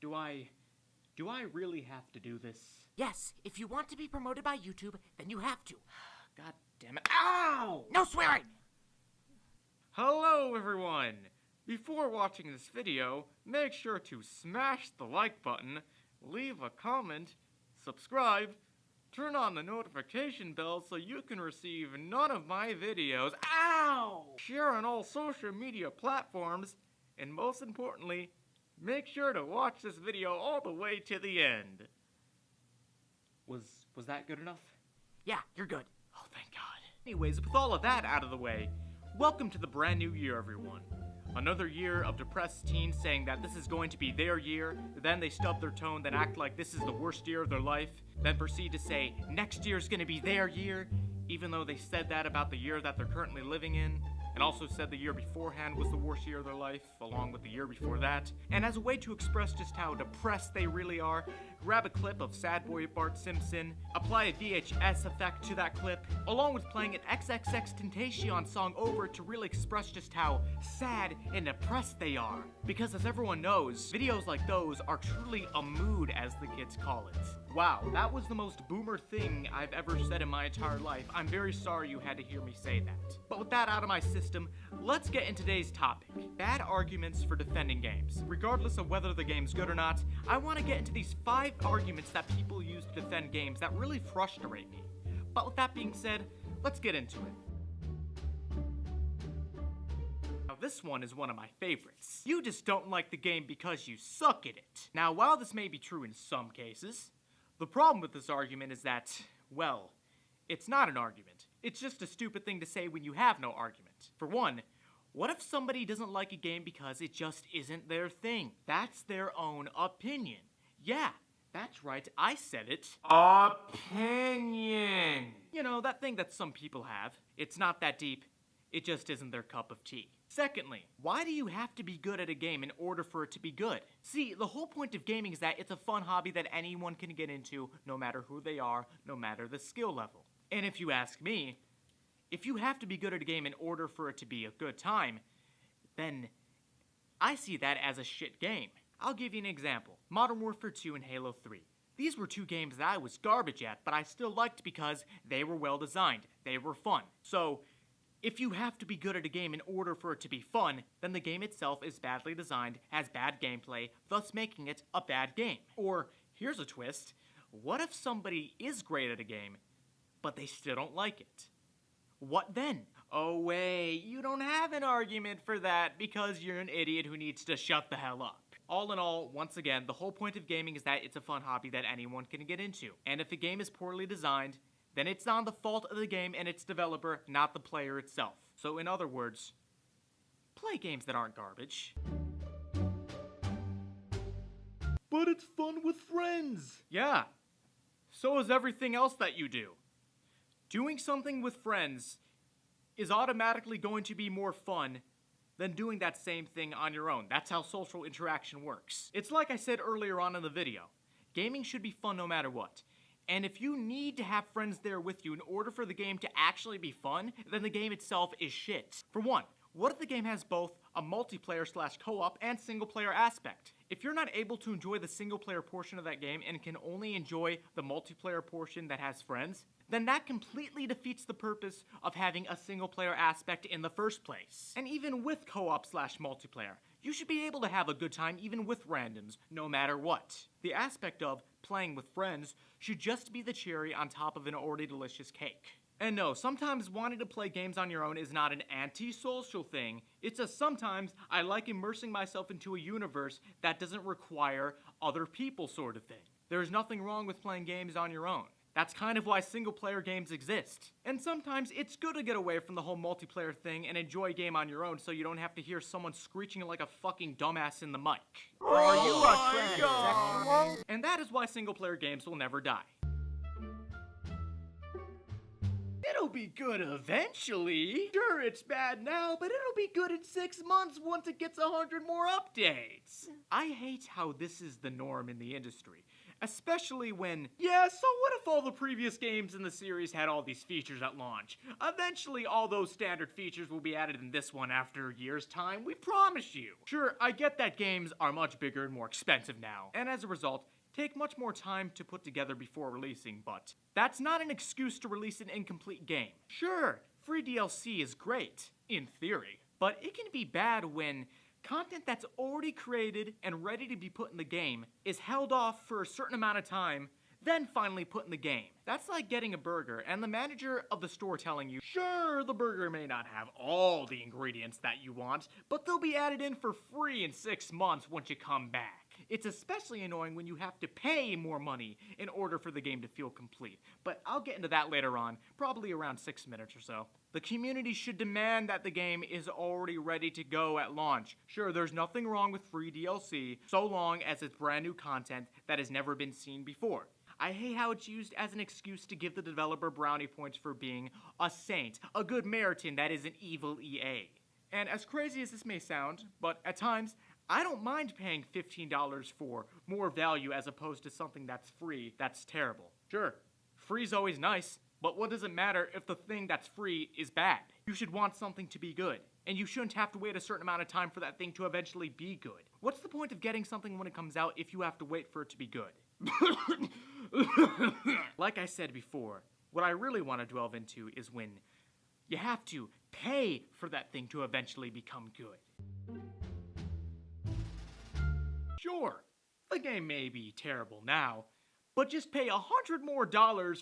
Do I really have to do this? Yes, if you want to be promoted by YouTube, then you have to. God damn it. Ow! No swearing! Hello, everyone! Before watching this video, make sure to smash the like button, leave a comment, subscribe, turn on the notification bell so you can receive none of my videos, share on all social media platforms, and most importantly, make sure to watch this video all the way to the end. Was that good enough? Yeah, you're good. Oh, thank God. Anyways, with all of that out of the way, welcome to the brand new year, everyone. Another year of depressed teens saying that this is going to be their year, then they stub their tone, then act like this is the worst year of their life, then proceed to say next year's gonna be their year, even though they said that about the year that they're currently living in, and also said the year beforehand was the worst year of their life, along with the year before that. And as a way to express just how depressed they really are, grab a clip of Sad Boy Bart Simpson, apply a VHS effect to that clip, along with playing an XXXTentacion song over to really express just how sad and depressed they are. Because as everyone knows, videos like those are truly a mood, as the kids call it. Wow, that was the most boomer thing I've ever said in my entire life. I'm very sorry you had to hear me say that. But with that out of my system, let's get into today's topic. Bad arguments for defending games. Regardless of whether the game's good or not, I want to get into these 5 arguments that people use to defend games that really frustrate me. But with that being said, let's get into it. Now this one is one of my favorites. You just don't like the game because you suck at it. Now while this may be true in some cases, the problem with this argument is that, well, it's not an argument. It's just a stupid thing to say when you have no argument. For one, what if somebody doesn't like a game because it just isn't their thing? That's their own opinion. Yeah, that's right, I said it. Opinion! You know, that thing that some people have. It's not that deep. It just isn't their cup of tea. Secondly, why do you have to be good at a game in order for it to be good? See, the whole point of gaming is that it's a fun hobby that anyone can get into, no matter who they are, no matter the skill level. And if you ask me, if you have to be good at a game in order for it to be a good time, then I see that as a shit game. I'll give you an example. Modern Warfare 2 and Halo 3. These were 2 games that I was garbage at, but I still liked because they were well designed. They were fun. So, if you have to be good at a game in order for it to be fun, then the game itself is badly designed, has bad gameplay, thus making it a bad game. Or, here's a twist, what if somebody is great at a game, but they still don't like it? What then? Oh wait, you don't have an argument for that because you're an idiot who needs to shut the hell up. All in all, once again, the whole point of gaming is that it's a fun hobby that anyone can get into. And if a game is poorly designed, then it's on the fault of the game and its developer, not the player itself. So in other words, play games that aren't garbage. But it's fun with friends! Yeah, so is everything else that you do. Doing something with friends is automatically going to be more fun than doing that same thing on your own. That's how social interaction works. It's like I said earlier on in the video. Gaming should be fun no matter what. And if you need to have friends there with you in order for the game to actually be fun, then the game itself is shit. For one, what if the game has both a multiplayer/co-op and single-player aspect? If you're not able to enjoy the single-player portion of that game and can only enjoy the multiplayer portion that has friends, then that completely defeats the purpose of having a single-player aspect in the first place. And even with co-op/multiplayer, you should be able to have a good time even with randoms, no matter what. The aspect of playing with friends should just be the cherry on top of an already delicious cake. And no, sometimes wanting to play games on your own is not an anti-social thing. It's a sometimes I like immersing myself into a universe that doesn't require other people sort of thing. There's nothing wrong with playing games on your own. That's kind of why single-player games exist. And sometimes it's good to get away from the whole multiplayer thing and enjoy a game on your own so you don't have to hear someone screeching like a fucking dumbass in the mic. Are you a transsexual? And that is why single-player games will never die. It'll be good eventually. Sure, it's bad now, but it'll be good in 6 months once it gets 100 more updates. I hate how this is the norm in the industry. Especially when, yeah, so what if all the previous games in the series had all these features at launch? Eventually, all those standard features will be added in this one after a year's time, we promise you. Sure, I get that games are much bigger and more expensive now, and as a result, take much more time to put together before releasing, but that's not an excuse to release an incomplete game. Sure, free DLC is great, in theory, but it can be bad when content that's already created and ready to be put in the game is held off for a certain amount of time, then finally put in the game. That's like getting a burger and the manager of the store telling you, sure, the burger may not have all the ingredients that you want, but they'll be added in for free in 6 months once you come back. It's especially annoying when you have to pay more money in order for the game to feel complete, but I'll get into that later on, probably around 6 minutes or so. The community should demand that the game is already ready to go at launch. Sure, there's nothing wrong with free DLC, so long as it's brand new content that has never been seen before. I hate how it's used as an excuse to give the developer brownie points for being a saint, a good Samaritan that is an evil EA. And as crazy as this may sound, but at times, I don't mind paying $15 for more value as opposed to something that's free that's terrible. Sure, free's always nice, but what does it matter if the thing that's free is bad? You should want something to be good, and you shouldn't have to wait a certain amount of time for that thing to eventually be good. What's the point of getting something when it comes out if you have to wait for it to be good? Like I said before, what I really want to delve into is when you have to pay for that thing to eventually become good. Sure, the game may be terrible now, but just pay $100 more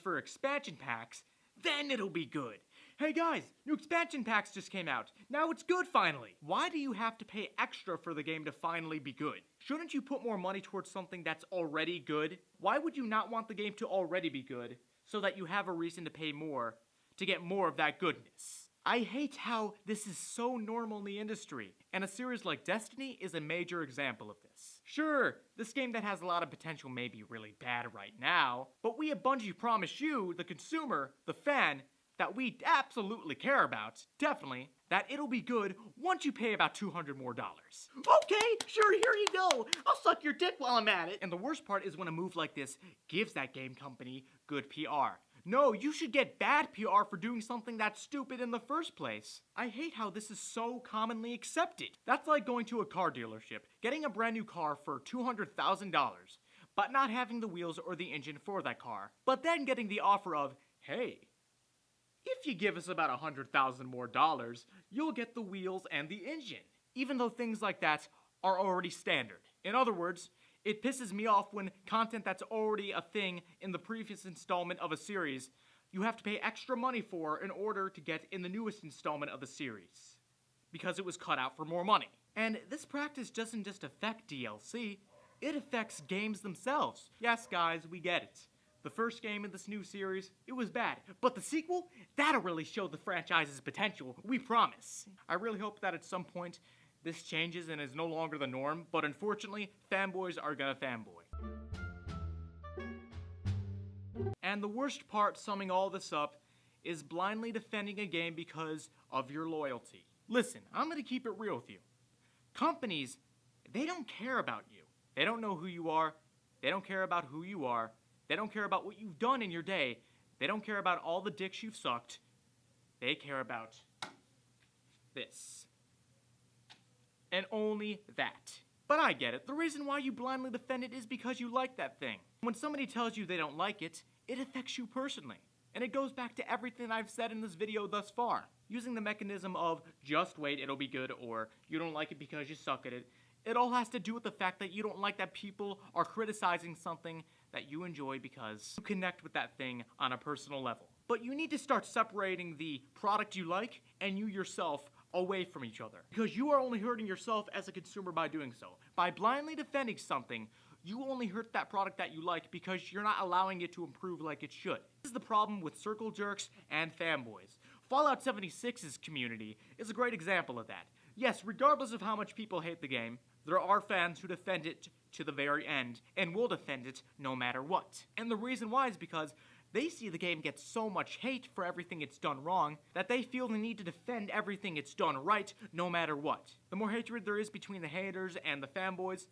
for expansion packs, then it'll be good. Hey guys, new expansion packs just came out. Now it's good finally. Why do you have to pay extra for the game to finally be good? Shouldn't you put more money towards something that's already good? Why would you not want the game to already be good so that you have a reason to pay more to get more of that goodness? I hate how this is so normal in the industry, and a series like Destiny is a major example of this. Sure, this game that has a lot of potential may be really bad right now, but we at Bungie promise you, the consumer, the fan, that we absolutely care about, definitely, that it'll be good once you pay about $200 more. Okay, sure, here you go. I'll suck your dick while I'm at it. And the worst part is when a move like this gives that game company good PR. No, you should get bad PR for doing something that's stupid in the first place. I hate how this is so commonly accepted. That's like going to a car dealership, getting a brand new car for $200,000, but not having the wheels or the engine for that car, but then getting the offer of, hey, if you give us about $100,000 more, you'll get the wheels and the engine, even though things like that are already standard. In other words, it pisses me off when content that's already a thing in the previous installment of a series, you have to pay extra money for in order to get in the newest installment of the series, because it was cut out for more money. And this practice doesn't just affect DLC, it affects games themselves. Yes, guys, we get it. The first game in this new series, it was bad. But the sequel, that'll really show the franchise's potential, we promise. I really hope that at some point, this changes and is no longer the norm, but unfortunately, fanboys are gonna fanboy. And the worst part, summing all this up, is blindly defending a game because of your loyalty. Listen, I'm gonna keep it real with you. Companies, they don't care about you. They don't know who you are. They don't care about who you are. They don't care about what you've done in your day. They don't care about all the dicks you've sucked. They care about this. And only that. But I get it. The reason why you blindly defend it is because you like that thing. When somebody tells you they don't like it, it affects you personally. And it goes back to everything I've said in this video thus far. Using the mechanism of, just wait, it'll be good, or you don't like it because you suck at it. It all has to do with the fact that you don't like that people are criticizing something that you enjoy because you connect with that thing on a personal level. But you need to start separating the product you like and you yourself away from each other. Because you are only hurting yourself as a consumer by doing so. By blindly defending something, you only hurt that product that you like because you're not allowing it to improve like it should. This is the problem with circle jerks and fanboys. Fallout 76's community is a great example of that. Yes, regardless of how much people hate the game, there are fans who defend it to the very end and will defend it no matter what. And the reason why is because they see the game get so much hate for everything it's done wrong that they feel the need to defend everything it's done right no matter what. The more hatred there is between the haters and the fanboys,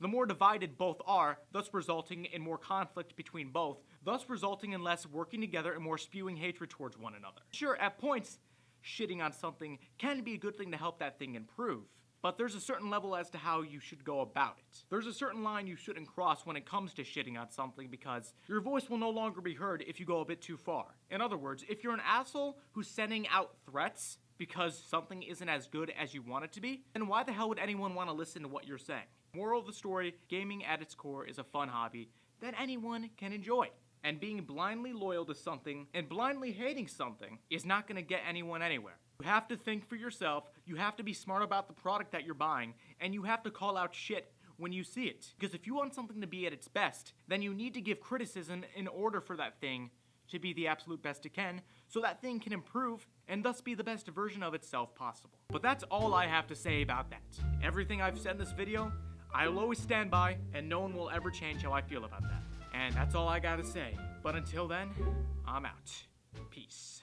the more divided both are, thus resulting in more conflict between both, thus resulting in less working together and more spewing hatred towards one another. Sure, at points, shitting on something can be a good thing to help that thing improve, but there's a certain level as to how you should go about it. There's a certain line you shouldn't cross when it comes to shitting on something because your voice will no longer be heard if you go a bit too far. In other words, if you're an asshole who's sending out threats because something isn't as good as you want it to be, then why the hell would anyone want to listen to what you're saying? Moral of the story, gaming at its core is a fun hobby that anyone can enjoy. And being blindly loyal to something and blindly hating something is not going to get anyone anywhere. You have to think for yourself, you have to be smart about the product that you're buying, and you have to call out shit when you see it. Because if you want something to be at its best, then you need to give criticism in order for that thing to be the absolute best it can, so that thing can improve and thus be the best version of itself possible. But that's all I have to say about that. Everything I've said in this video, I'll always stand by, and no one will ever change how I feel about that. And that's all I gotta say. But until then, I'm out. Peace.